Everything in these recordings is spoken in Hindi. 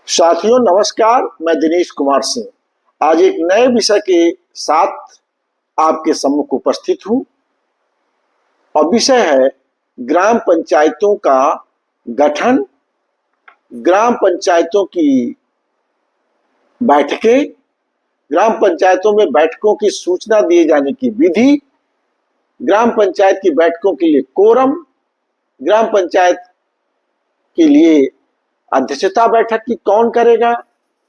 साथियों नमस्कार, मैं दिनेश कुमार सिंह आज एक नए विषय के साथ आपके सम्मुख उपस्थित हूं और विषय है ग्राम पंचायतों का गठन, ग्राम पंचायतों की बैठकें, ग्राम पंचायतों में बैठकों की सूचना दिए जाने की विधि, ग्राम पंचायत की बैठकों के लिए कोरम, ग्राम पंचायत के लिए अध्यक्षता बैठक की कौन करेगा,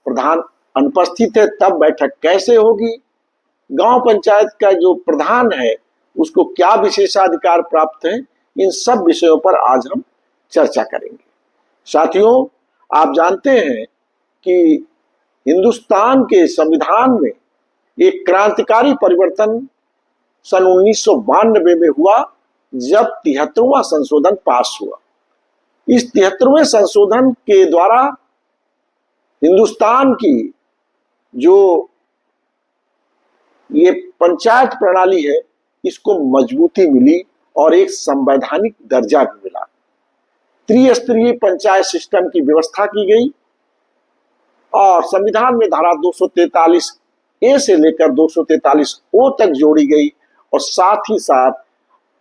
प्रधान अनुपस्थित है तब बैठक कैसे होगी, गांव पंचायत का जो प्रधान है उसको क्या विशेषाधिकार प्राप्त है। इन सब विषयों पर आज हम चर्चा करेंगे। साथियों, आप जानते हैं कि हिंदुस्तान के संविधान में एक क्रांतिकारी परिवर्तन सन 1992 में हुआ जब 73वां संशोधन पास हुआ। इस 73वें संशोधन के द्वारा हिंदुस्तान की जो ये पंचायत प्रणाली है इसको मजबूती मिली और एक संवैधानिक दर्जा भी मिला। त्रिस्तरीय पंचायत सिस्टम की व्यवस्था की गई और संविधान में धारा 243 ए से लेकर 243 ओ तक जोड़ी गई और साथ ही साथ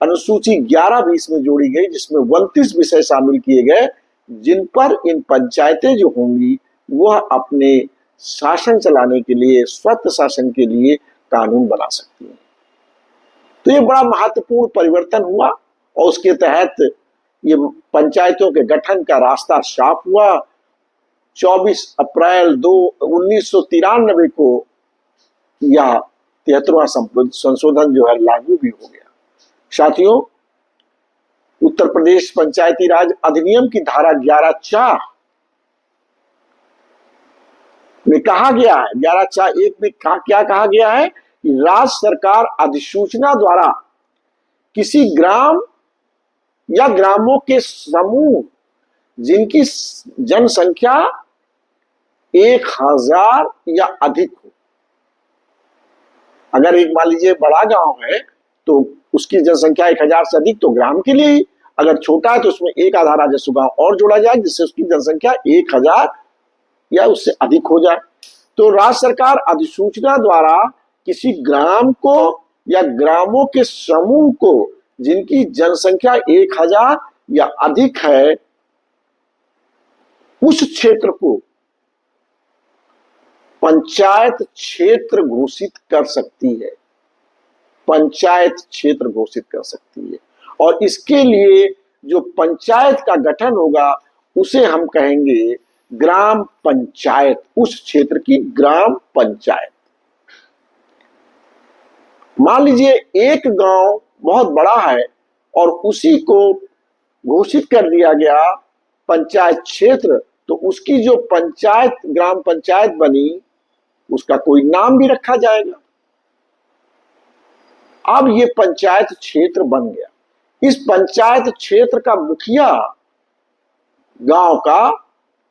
अनुसूची 11-20 में जोड़ी गई, जिसमें 29 विषय शामिल किए गए जिन पर इन पंचायतें जो होंगी वह अपने शासन चलाने के लिए, स्वतंत्र शासन के लिए कानून बना सकती हैं। तो ये बड़ा महत्वपूर्ण परिवर्तन हुआ और उसके तहत ये पंचायतों के गठन का रास्ता साफ हुआ। 24 अप्रैल 1993 को यह 73वां संशोधन जो है लागू भी हो गया। साथियों, उत्तर प्रदेश पंचायती राज अधिनियम की धारा 11(4) में कहा गया है, 11(4)(1) में क्या कहा गया है कि राज्य सरकार अधिसूचना द्वारा किसी ग्राम या ग्रामों के समूह जिनकी जनसंख्या 1000 या अधिक हो, अगर एक मान लीजिए बड़ा गांव है तो उसकी जनसंख्या 1000 से अधिक तो ग्राम के लिए ही, अगर छोटा है तो उसमें एक आधा राजस्व गांव और जोड़ा जाए जिससे उसकी जनसंख्या 1000 या उससे अधिक हो जाए। तो राज्य सरकार अधिसूचना द्वारा किसी ग्राम को या ग्रामों के समूह को जिनकी जनसंख्या 1000 या अधिक है उस क्षेत्र को पंचायत क्षेत्र घोषित कर सकती है, पंचायत क्षेत्र घोषित कर सकती है। और इसके लिए जो पंचायत का गठन होगा उसे हम कहेंगे ग्राम पंचायत, उस क्षेत्र की ग्राम पंचायत। मान लीजिए एक गांव बहुत बड़ा है और उसी को घोषित कर दिया गया पंचायत क्षेत्र, तो उसकी जो पंचायत ग्राम पंचायत बनी उसका कोई नाम भी रखा जाएगा। अब ये पंचायत क्षेत्र बन गया। इस पंचायत क्षेत्र का मुखिया गांव का,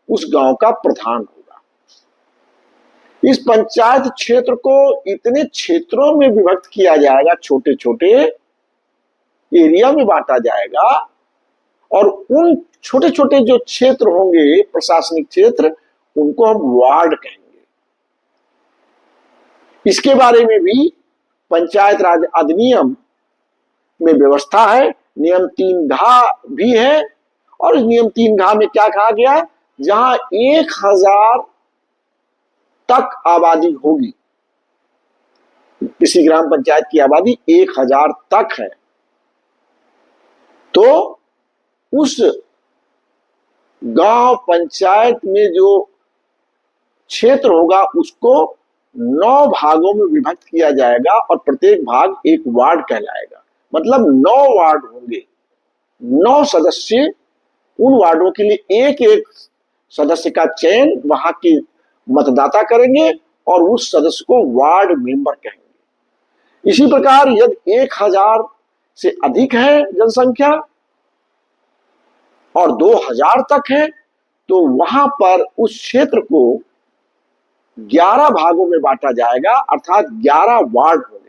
उस गांव का प्रधान होगा। इस पंचायत क्षेत्र को इतने क्षेत्रों में विभक्त किया जाएगा, छोटे छोटे एरिया में बांटा जाएगा और उन छोटे छोटे जो क्षेत्र होंगे, प्रशासनिक क्षेत्र, उनको हम वार्ड कहेंगे। इसके बारे में भी पंचायत राज अधिनियम में व्यवस्था है। नियम 3(घ) भी है और नियम 3(घ) में क्या कहा गया, जहां 1000 तक आबादी होगी, किसी ग्राम पंचायत की आबादी 1000 तक है, तो उस गांव पंचायत में जो क्षेत्र होगा उसको 9 भागों में विभक्त किया जाएगा और प्रत्येक भाग एक वार्ड कहलाएगा। मतलब 9 वार्ड होंगे, 9 सदस्य, उन वार्डों के लिए एक एक सदस्य का चयन वहां के मतदाता करेंगे और उस सदस्य को वार्ड मेंबर कहेंगे। इसी प्रकार यदि 1000 से अधिक है जनसंख्या और 2000 तक है तो वहां पर उस क्षेत्र को 11 भागों में बांटा जाएगा, अर्थात 11 वार्ड होंगे।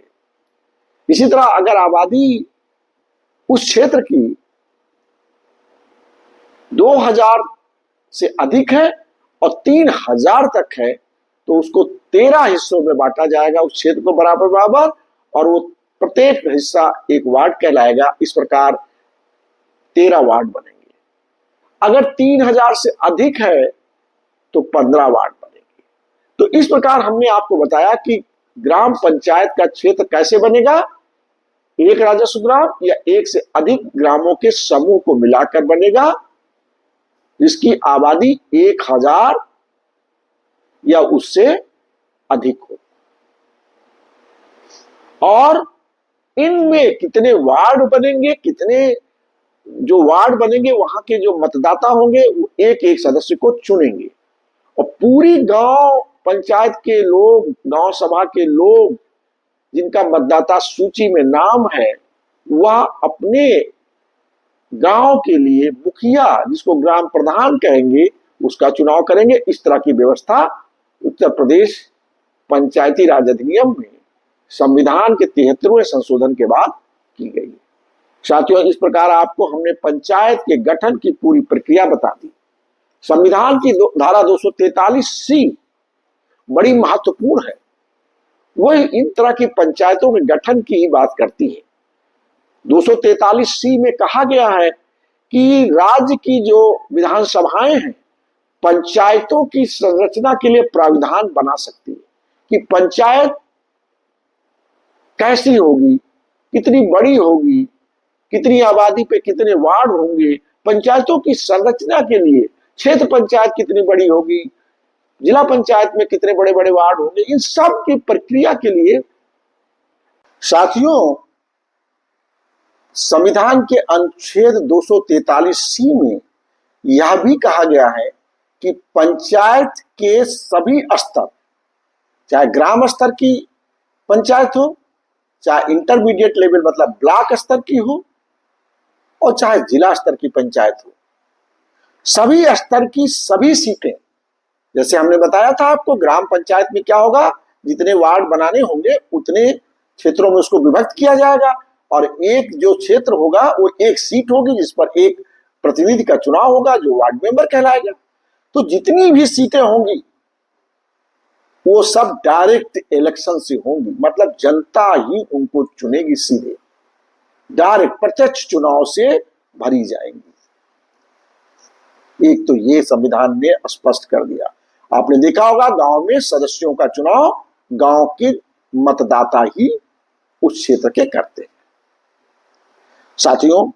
इसी तरह अगर आबादी उस क्षेत्र की 2000 से अधिक है और 3000 तक है तो उसको 13 हिस्सों में बांटा जाएगा उस क्षेत्र को बराबर बराबर, और वो प्रत्येक हिस्सा एक वार्ड कहलाएगा। इस प्रकार 13 वार्ड बनेंगे। अगर 3000 से अधिक है तो 15 वार्ड बनेंगे। तो इस प्रकार हमने आपको बताया कि ग्राम पंचायत का क्षेत्र कैसे बनेगा। एक राजस्व ग्राम या एक से अधिक ग्रामों के समूह को मिलाकर बनेगा, जिसकी आबादी 1000 या उससे अधिक हो। और इनमें कितने वार्ड बनेंगे, कितने जो वार्ड बनेंगे वहां के जो मतदाता होंगे वो एक एक सदस्य को चुनेंगे, और पूरी गांव पंचायत के लोग, गांव सभा के लोग जिनका मतदाता सूची में नाम है, वह अपने गांव के लिए मुखिया, जिसको ग्राम प्रधान कहेंगे, उसका चुनाव करेंगे। इस तरह की व्यवस्था उत्तर प्रदेश पंचायती राज अधिनियम में संविधान के 73वें संशोधन के बाद की गई। साथियों, इस प्रकार आपको हमने पंचायत के गठन की पूरी प्रक्रिया बता दी। संविधान की धारा 243C बड़ी महत्वपूर्ण है। वह इन तरह की पंचायतों के गठन की ही बात करती है। 243C में कहा गया है कि राज्य की जो विधानसभाएं हैं पंचायतों की संरचना के लिए प्राविधान बना सकती है कि पंचायत कैसी होगी, कितनी बड़ी होगी, कितनी आबादी पे कितने वार्ड होंगे, पंचायतों की संरचना के लिए क्षेत्र पंचायत कितनी बड़ी होगी, जिला पंचायत में कितने बड़े बड़े वार्ड होंगे, इन सब की प्रक्रिया के लिए साथियों संविधान के अनुच्छेद 243C में यह भी कहा गया है कि पंचायत के सभी स्तर, चाहे ग्राम स्तर की पंचायत हो, चाहे इंटरमीडिएट लेवल मतलब ब्लॉक स्तर की हो, और चाहे जिला स्तर की पंचायत हो, सभी स्तर की सभी सीटें, जैसे हमने बताया था आपको, ग्राम पंचायत में क्या होगा, जितने वार्ड बनाने होंगे उतने क्षेत्रों में उसको विभक्त किया जाएगा, और एक जो क्षेत्र होगा वो एक सीट होगी जिस पर एक प्रतिनिधि का चुनाव होगा जो वार्ड मेंबर कहलाएगा। तो जितनी भी सीटें होंगी वो सब डायरेक्ट इलेक्शन से होंगी, मतलब जनता ही उनको चुनेगी, सीधे डायरेक्ट प्रत्यक्ष चुनाव से भरी जाएंगी। एक तो ये संविधान ने स्पष्ट कर दिया। आपने देखा होगा गांव में सदस्यों का चुनाव गांव के मतदाता ही उस क्षेत्र के करते हैं। साथियों,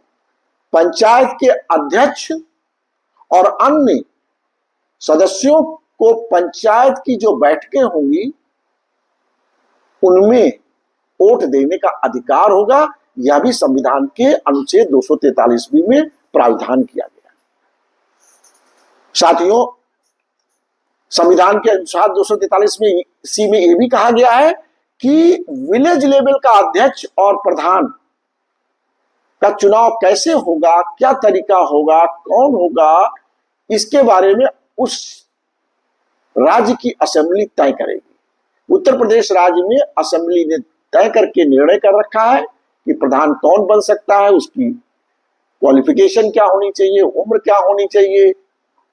पंचायत के अध्यक्ष और अन्य सदस्यों को पंचायत की जो बैठकें होंगी उनमें वोट देने का अधिकार होगा। यह भी संविधान के अनुच्छेद 243B में प्रावधान किया गया। साथियों, संविधान के अनुसार 243C में यह भी कहा गया है कि विलेज लेवल का अध्यक्ष और प्रधान का चुनाव कैसे होगा, क्या तरीका होगा, कौन होगा, इसके बारे में उस राज्य की असेंबली तय करेगी। उत्तर प्रदेश राज्य में असेंबली ने तय करके निर्णय कर रखा है कि प्रधान कौन बन सकता है, उसकी क्वालिफिकेशन क्या होनी चाहिए, उम्र क्या होनी चाहिए,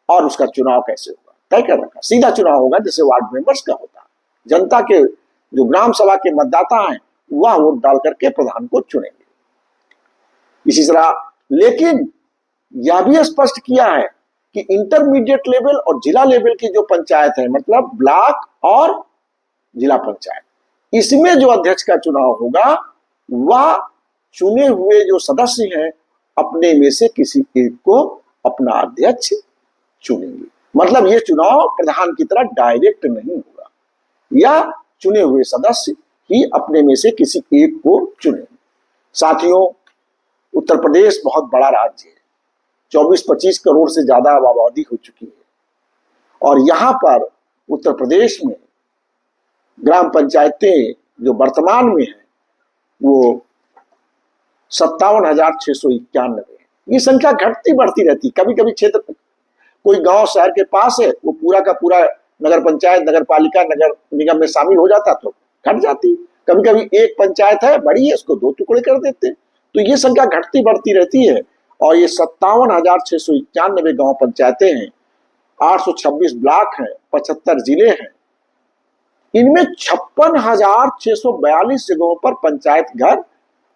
और उसका चुनाव कैसे होगा, तय कर रखा। सीधा चुनाव होगा जैसे वार्ड मेंबर्स का होता है। जनता के जो ग्राम सभा के मतदाता हैं वह वोट डाल करके प्रधान को चुनेंगे। इसी तरह लेकिन यह भी स्पष्ट किया है कि इंटरमीडिएट लेवल और जिला लेवल की जो पंचायत है, मतलब ब्लॉक और जिला पंचायत, इसमें जो अध्यक्ष का चुनाव होगा वह चुने हुए जो सदस्य हैं अपने में से किसी एक को अपना अध्यक्ष चुनेंगे। मतलब ये चुनाव प्रधान की तरह डायरेक्ट नहीं होगा, या चुने हुए सदस्य ही अपने में से किसी एक को चुनेंगे। साथियों, उत्तर प्रदेश बहुत बड़ा राज्य है, 24-25 करोड़ से ज्यादा आबादी हो चुकी है, और यहां पर उत्तर प्रदेश में ग्राम पंचायतें जो वर्तमान में है वो 57,691 है। ये संख्या घटती बढ़ती रहती। कभी कभी क्षेत्र कोई गांव शहर के पास है, वो पूरा का पूरा नगर पंचायत, नगर पालिका, नगर निगम में शामिल हो जाता तो घट जाती। कभी कभी एक पंचायत है बड़ी है, उसको 2 टुकड़े कर देते। तो ये संख्या घटती बढ़ती रहती है, और ये 57,691 गांव पंचायतें हैं 826 ब्लॉक हैं, 75 जिले हैं। इनमें 56,642 जगहों पर पंचायत घर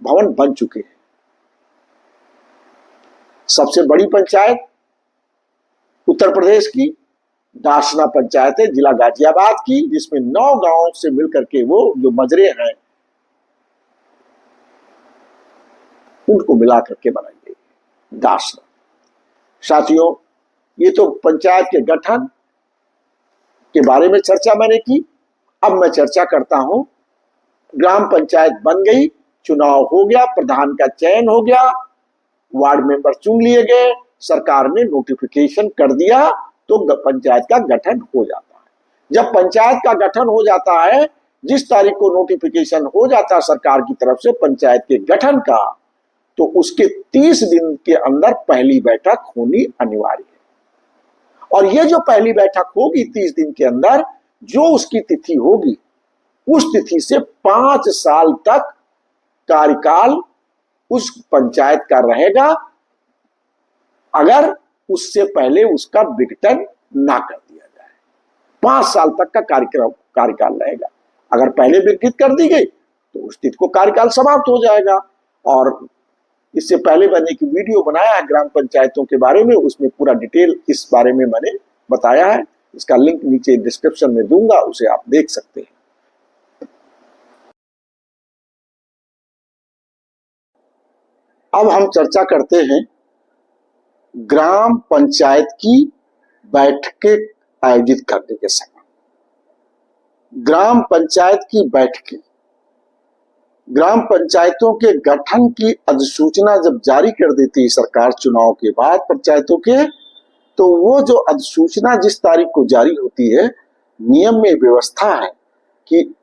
भवन बन चुके हैं। सबसे बड़ी पंचायत उत्तर प्रदेश की डासना पंचायत है, जिला गाजियाबाद की, जिसमें 9 गांवों से मिलकर के वो जो मजरे हैं उनको मिला करके बनाई गई डासना। साथियों, ये तो पंचायत के गठन के बारे में चर्चा मैंने की। अब मैं चर्चा करता हूं, ग्राम पंचायत बन गई, चुनाव हो गया, प्रधान का चयन हो गया, वार्ड मेंबर चुन लिए गए, सरकार ने नोटिफिकेशन कर दिया तो पंचायत का गठन हो जाता है। जब पंचायत का गठन हो जाता है, जिस तारीख को नोटिफिकेशन हो जाता है सरकार की तरफ से पंचायत के गठन का, तो उसके 30 दिन के अंदर पहली बैठक होनी अनिवार्य है। और ये जो पहली बैठक होगी 30 दिन के अंदर, जो उसकी तिथि होगी, उस तिथि से 5 साल तक कार्यकाल उस पंचायत का रहेगा, अगर उससे पहले उसका विघटन ना कर दिया जाए। 5 साल तक का कार्यकाल रहेगा। अगर पहले विघटित कर दी गई तो उस तिथि को कार्यकाल समाप्त हो जाएगा। और इससे पहले मैंने एक वीडियो बनाया है ग्राम पंचायतों के बारे में, उसमें पूरा डिटेल इस बारे में मैंने बताया है। इसका लिंक नीचे डिस्क्रिप्शन में दूंगा, उसे आप देख सकते हैं। अब हम चर्चा करते हैं ग्राम पंचायत की बैठकें आयोजित करने के समय। ग्राम पंचायत की बैठकें, ग्राम पंचायतों के गठन की अधिसूचना जब जारी कर देती है सरकार चुनाव के बाद पंचायतों के, तो वो जो अधिसूचना जिस तारीख को जारी होती है, नियम में व्यवस्था है कि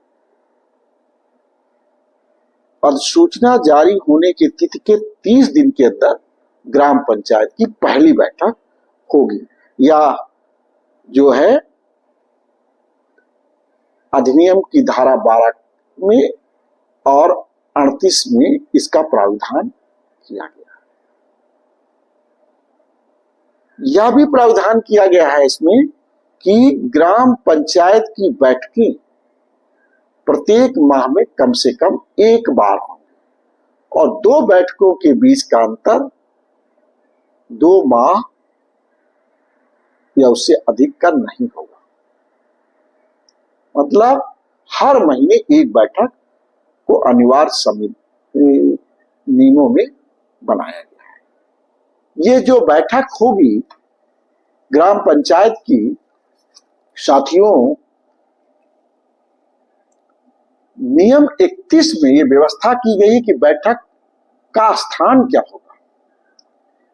अधिसूचना जारी होने की तिथि के 30 दिन के अंदर ग्राम पंचायत की पहली बैठक होगी, या जो है अधिनियम की धारा 12 में और 38 में इसका प्रावधान किया गया है। यह भी प्रावधान किया गया है इसमें कि ग्राम पंचायत की बैठकें प्रत्येक माह में कम से कम एक बार हो, और 2 बैठकों के बीच का अंतर 2 माह या उससे अधिक का नहीं होगा। मतलब हर महीने एक बैठक को अनिवार्य नियमों में बनाया गया है। ये जो बैठक होगी ग्राम पंचायत की, साथियों, नियम 31 में ये व्यवस्था की गई कि बैठक का स्थान क्या होगा।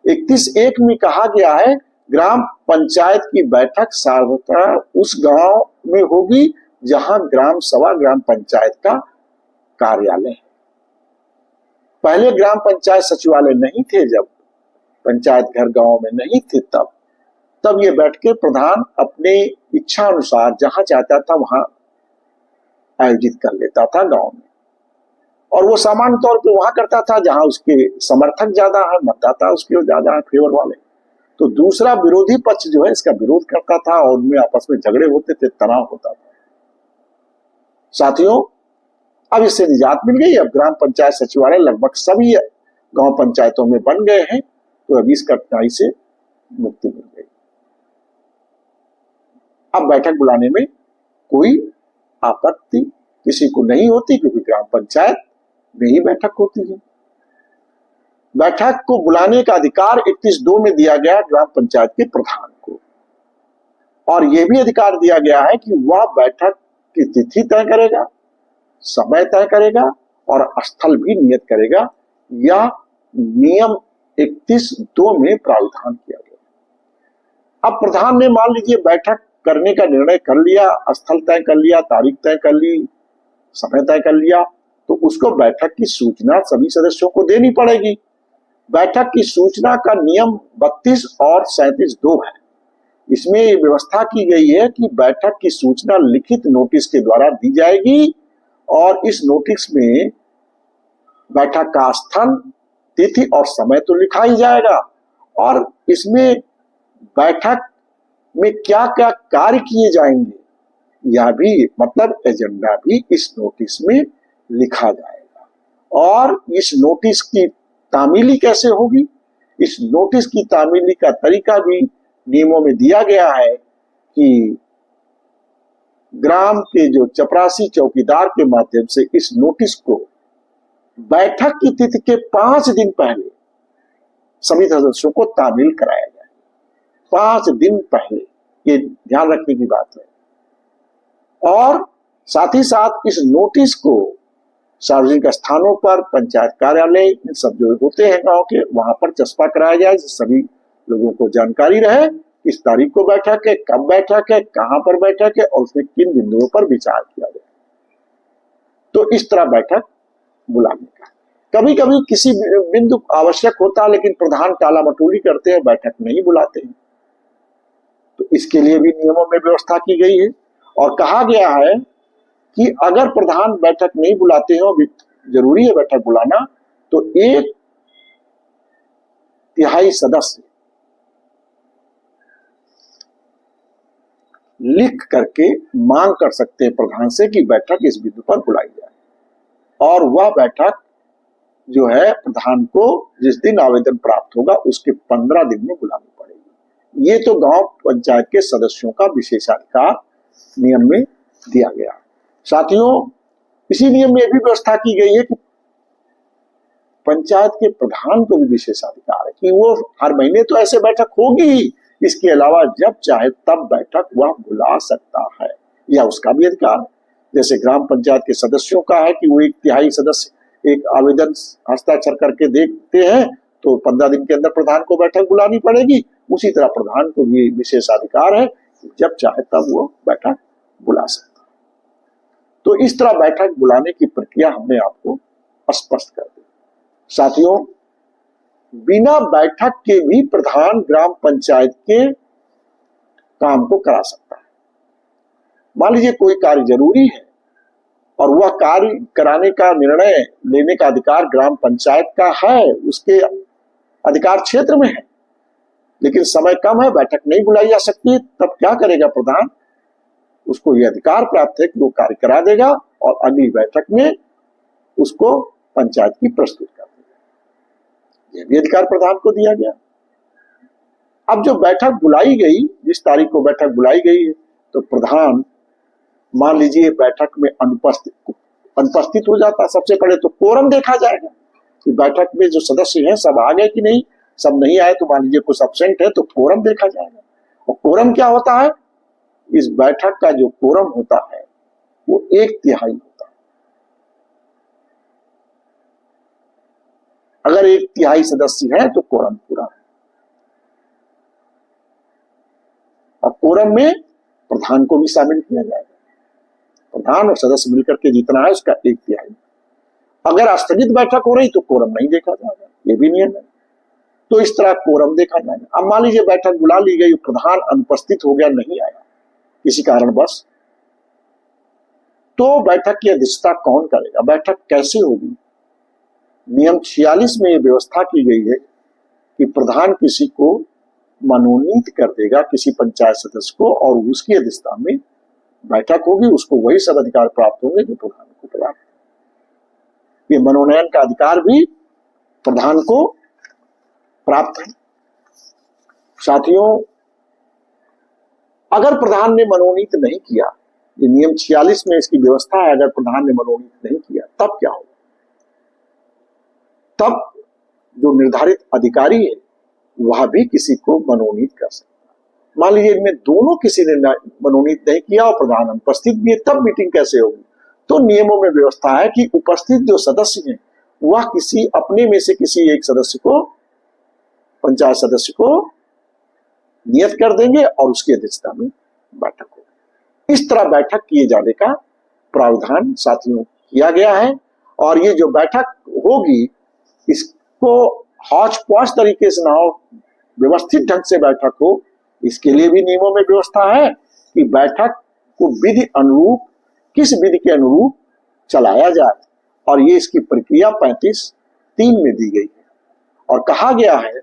31(1) में कहा गया है ग्राम पंचायत की बैठक सार्वत्र उस गांव में होगी जहां ग्राम सभा ग्राम पंचायत का कार्यालय है। पहले ग्राम पंचायत सचिवालय नहीं थे, जब पंचायत घर गांव में नहीं थे, तब ये बैठकें प्रधान अपने इच्छा अनुसार जहां चाहता था वहां आयोजित कर लेता था गांव में। और वो सामान्य तौर पे वहां करता था जहां उसके समर्थक ज्यादा है, मतदाता उसके ज्यादा है, फेवर वाले। तो दूसरा विरोधी पक्ष जो है इसका विरोध करता था और उनमें आपस में झगड़े होते थे, तनाव होता था। साथियों, अब इससे निजात मिल गई। अब ग्राम पंचायत सचिवालय लगभग सभी गांव पंचायतों में बन गए हैं, तो अभी इस कठिनाई से मुक्ति मिल गई। अब बैठक बुलाने में कोई आपत्ति किसी को नहीं होती, क्योंकि ग्राम पंचायत में ही बैठक होती है। बैठक को बुलाने का अधिकार 31(2) में दिया गया ग्राम पंचायत के प्रधान को, और यह भी अधिकार दिया गया है कि वह बैठक की तिथि तय करेगा, समय तय करेगा और स्थल भी नियत करेगा। यह नियम 31(2) में प्रावधान किया गया। अब प्रधान ने मान लीजिए बैठक करने का निर्णय कर लिया, स्थल तय कर लिया, तारीख तय कर ली, समय तय कर लिया, तो उसको बैठक की सूचना सभी सदस्यों को देनी पड़ेगी। बैठक की सूचना का नियम 32 और 37(2) है। इसमें ये व्यवस्था की गई है कि बैठक की सूचना लिखित नोटिस के द्वारा दी जाएगी, और इस नोटिस में बैठक का स्थल, तिथि और समय तो लिखा ही जाएगा, और इसमें बैठक में क्या क्या कार्य किए जाएंगे, यह भी मतलब एजेंडा भी इस नोटिस में लिखा जाएगा। और इस नोटिस की तामीली कैसे होगी, इस नोटिस की तामीली का तरीका भी नियमों में दिया गया है कि ग्राम के जो चपरासी चौकीदार के माध्यम से इस नोटिस को बैठक की तिथि के 5 दिन पहले सभी सदस्यों को तामील कराया जाए। 5 दिन पहले, ये ध्यान रखने की बात है। और साथ ही साथ इस नोटिस को सार्वजनिक स्थानों पर, पंचायत कार्यालय, इन सब जो होते हैं गांव के, वहां पर चस्पा कराया जाए, सभी लोगों को जानकारी रहे किस तारीख को बैठक है, कब बैठक है, कहां पर बैठक है और उसमें किन बिंदुओं पर विचार किया जाए। तो इस तरह बैठक बुलाने का। कभी कभी किसी बिंदु आवश्यक होता है लेकिन प्रधान टाला मटोली करते हैं, बैठक नहीं बुलाते हैं, तो इसके लिए भी नियमों में व्यवस्था की गई है। और कहा गया है कि अगर प्रधान बैठक नहीं बुलाते हो, जरूरी है बैठक बुलाना, तो 1/3 सदस्य लिख करके मांग कर सकते हैं प्रधान से कि बैठक इस बिंदु पर बुलाई जाए, और वह बैठक जो है प्रधान को जिस दिन आवेदन प्राप्त होगा उसके 15 दिन में बुलानी पड़ेगी। ये तो गांव पंचायत के सदस्यों का विशेषाधिकार नियम में दिया गया। साथियों, इसी नियम में भी व्यवस्था की गई है कि पंचायत के प्रधान को भी विशेषाधिकार है कि वो हर महीने तो ऐसे बैठक होगी ही, इसके अलावा जब चाहे तब बैठक वह बुला सकता है, यह उसका भी अधिकार है। जैसे ग्राम पंचायत के सदस्यों का है कि वो 1/3 सदस्य एक आवेदन हस्ताक्षर करके देखते हैं तो 15 दिन के अंदर प्रधान को बैठक बुलानी पड़ेगी, उसी तरह प्रधान को भी विशेषाधिकार है, जब चाहे तब वो बैठक बुला सकता है। तो इस तरह बैठक बुलाने की प्रक्रिया हमने आपको स्पष्ट कर दी। साथियों, बिना बैठक के भी प्रधान ग्राम पंचायत के काम को करा सकता है। मान लीजिए कोई कार्य जरूरी है और वह कार्य कराने का निर्णय लेने का अधिकार ग्राम पंचायत का है, उसके अधिकार क्षेत्र में है, लेकिन समय कम है, बैठक नहीं बुलाई जा सकती, तब क्या करेगा प्रधान? उसको यह अधिकार प्राप्त है कि वो कार्य करा देगा और अगली बैठक में उसको पंचायत की प्रस्तुत कर देगा। यह भी अधिकार प्रधान को दिया गया। अब जो बैठक बुलाई गई, जिस तारीख को बैठक बुलाई गई है, तो प्रधान मान लीजिए बैठक में अनुपस्थित हो जाता, सबसे पहले तो कोरम देखा जाएगा कि बैठक में जो सदस्य हैं सब आ गए कि नहीं। सब नहीं आए तो मान लीजिए कुछ एब्सेंट है तो कोरम देखा जाएगा। और कोरम क्या होता है? इस बैठक का जो कोरम होता है वो 1/3 होता है। अगर 1/3 सदस्य है तो कोरम पूरा है। और कोरम में प्रधान को भी शामिल किया जाएगा। प्रधान और सदस्य मिलकर के जितना है उसका 1/3। अगर स्थगित बैठक हो रही तो कोरम नहीं देखा जाएगा, ये भी नियम है। तो इस तरह कोरम देखा जाएगा। अब मान लीजिए बैठक बुला ली गई, प्रधान अनुपस्थित हो गया, नहीं आया किसी कारणवश, तो बैठक की अध्यक्षता कौन करेगा? बैठक कैसे होगी? नियम 46 में यह व्यवस्था की गई है कि प्रधान किसी को मनोनीत कर देगा, किसी पंचायत सदस्य को, और उसकी अध्यक्षता में बैठक होगी। उसको वही सब अधिकार प्राप्त होंगे जो प्रधान को प्राप्त है। ये मनोनयन का अधिकार भी प्रधान को प्राप्त है। साथियों, अगर प्रधान ने मनोनीत नहीं किया, ये नियम 46 में इसकी व्यवस्था है, अगर प्रधान ने मनोनीत नहीं किया तब क्या होगा? तब जो निर्धारित अधिकारी है वह भी किसी को मनोनीत कर सकता है। मान लीजिए इनमें दोनों किसी ने मनोनीत नहीं किया और प्रधान अनुपस्थित भी है, तब मीटिंग कैसे होगी? तो नियमों में व्यवस्था है कि उपस्थित जो सदस्य हैं वह किसी अपने में से किसी एक सदस्य को, पंचायत सदस्य को नियत कर देंगे और उसकी अध्यक्षता में बैठक होगी। इस तरह बैठक किए जाने का प्रावधान साथियों किया गया है। और ये जो बैठक होगी इसको हौच पौच तरीके से ना हो, व्यवस्थित ढंग से बैठक हो, इसके लिए भी नियमों में व्यवस्था है कि बैठक को विधि अनुरूप, किस विधि के अनुरूप चलाया जाए। और ये इसकी प्रक्रिया 35(3) में दी गई है। और कहा गया है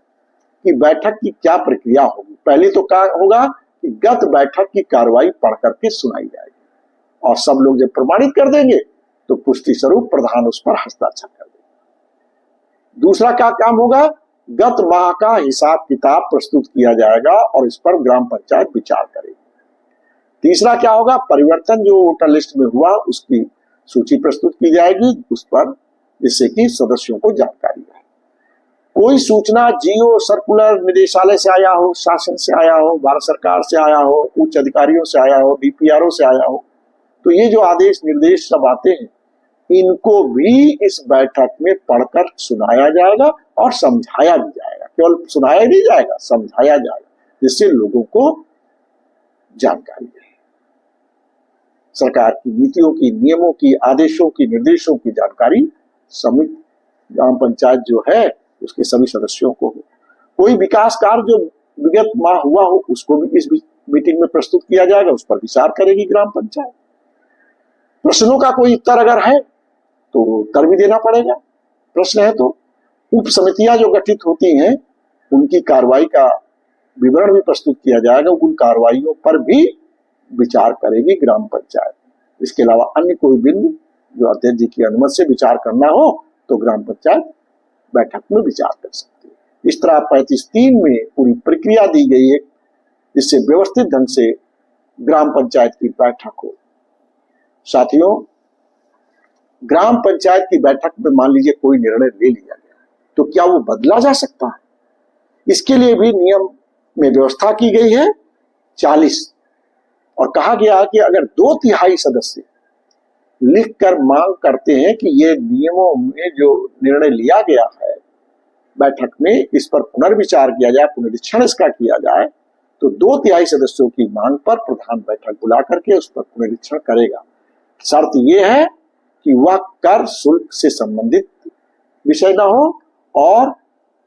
कि बैठक की क्या प्रक्रिया होगी। पहले तो क्या होगा कि गत बैठक की कार्रवाई पढ़ करके सुनाई जाएगी और सब लोग जब प्रमाणित कर देंगे तो पुष्टि स्वरूप प्रधान उस पर हस्ताक्षर कर देंगे। दूसरा क्या काम होगा, गत माह का हिसाब किताब प्रस्तुत किया जाएगा और इस पर ग्राम पंचायत विचार करेगी। तीसरा क्या होगा, परिवर्तन जो वोटर लिस्ट में हुआ उसकी सूची प्रस्तुत की जाएगी उस पर, जिससे कि सदस्यों को जानकारी है। कोई सूचना जीओ, सर्कुलर, निदेशालय से आया हो, शासन से आया हो, भारत सरकार से आया हो, उच्च अधिकारियों से आया हो, डीपीआरओ से आया हो, तो ये जो आदेश निर्देश सब आते हैं इनको भी इस बैठक में पढ़कर सुनाया जाएगा और समझाया भी जाएगा। केवल सुनाया नहीं जाएगा, समझाया जाएगा, जिससे लोगों को जानकारी है। सरकार की नीतियों की, नियमों की, आदेशों की, निर्देशों की जानकारी समिति ग्राम पंचायत जो है उसके सभी सदस्यों को हो। कोई विकास कार्य जो विगत माह हुआ हो उसको भी इस मीटिंग में प्रस्तुत किया जाएगा, उस पर विचार करेगी ग्राम पंचायत। प्रश्नों का कोई उत्तर अगर है तो उत्तर भी देना पड़ेगा। प्रश्न है तो उप समितियां जो गठित होती हैं उनकी कार्रवाई का विवरण भी प्रस्तुत किया जाएगा, उन कार्रवाइयों पर भी विचार करेगी ग्राम पंचायत। इसके अलावा अन्य कोई बिंदु जो अध्यक्ष जी की अनुमति से विचार करना हो तो ग्राम पंचायत बैठक में विचार कर सकती है। इस तरह 35(3) में पूरी प्रक्रिया दी गई है जिससे व्यवस्थित ढंग से ग्राम पंचायत की बैठक हो। साथियों, ग्राम पंचायत की बैठक में मान लीजिए कोई निर्णय ले लिया गया तो क्या वो बदला जा सकता है? इसके लिए भी नियम में व्यवस्था की गई है 40, और कहा गया है कि अगर 2/3 सदस्य लिखकर मांग करते हैं कि ये नियमों में जो निर्णय लिया गया है बैठक में इस पर पुनर्विचार किया जाए, पुनरीक्षण इसका किया जाए, तो 2/3 सदस्यों की मांग पर प्रधान बैठक बुला करके उस पर पुनरीक्षण करेगा। शर्त यह है कि वह कर शुल्क से संबंधित विषय न हो और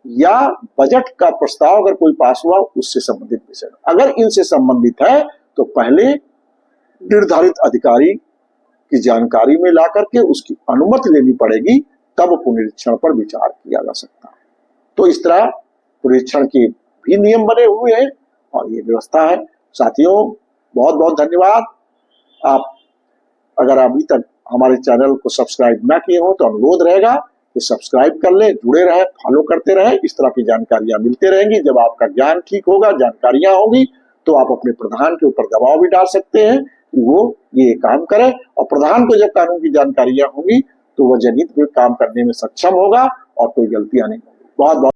या बजट का प्रस्ताव अगर कोई पास हुआ उससे संबंधित विषय। अगर इनसे संबंधित है तो पहले निर्धारित अधिकारी की जानकारी में ला करके उसकी अनुमति लेनी पड़ेगी, तब पुनरीक्षण पर विचार किया जा सकता है। तो इस तरह पुनरीक्षण के भी नियम बने हुए हैं और ये व्यवस्था है। साथियों, बहुत बहुत धन्यवाद। आप अगर अभी तक हमारे चैनल को सब्सक्राइब ना किए हो तो अनुरोध रहेगा कि सब्सक्राइब कर ले, जुड़े रहे, फॉलो करते रहे। इस तरह की जानकारियां मिलते रहेंगी। जब आपका ज्ञान ठीक होगा, जानकारियां होंगी, तो आप अपने प्रधान के ऊपर दबाव भी डाल सकते हैं कि वो ये काम करे, और प्रधान को जब कानून की जानकारियां होंगी तो वह जनहित में काम करने में सक्षम होगा और कोई गलतियां नहीं होगी। बहुत बहुत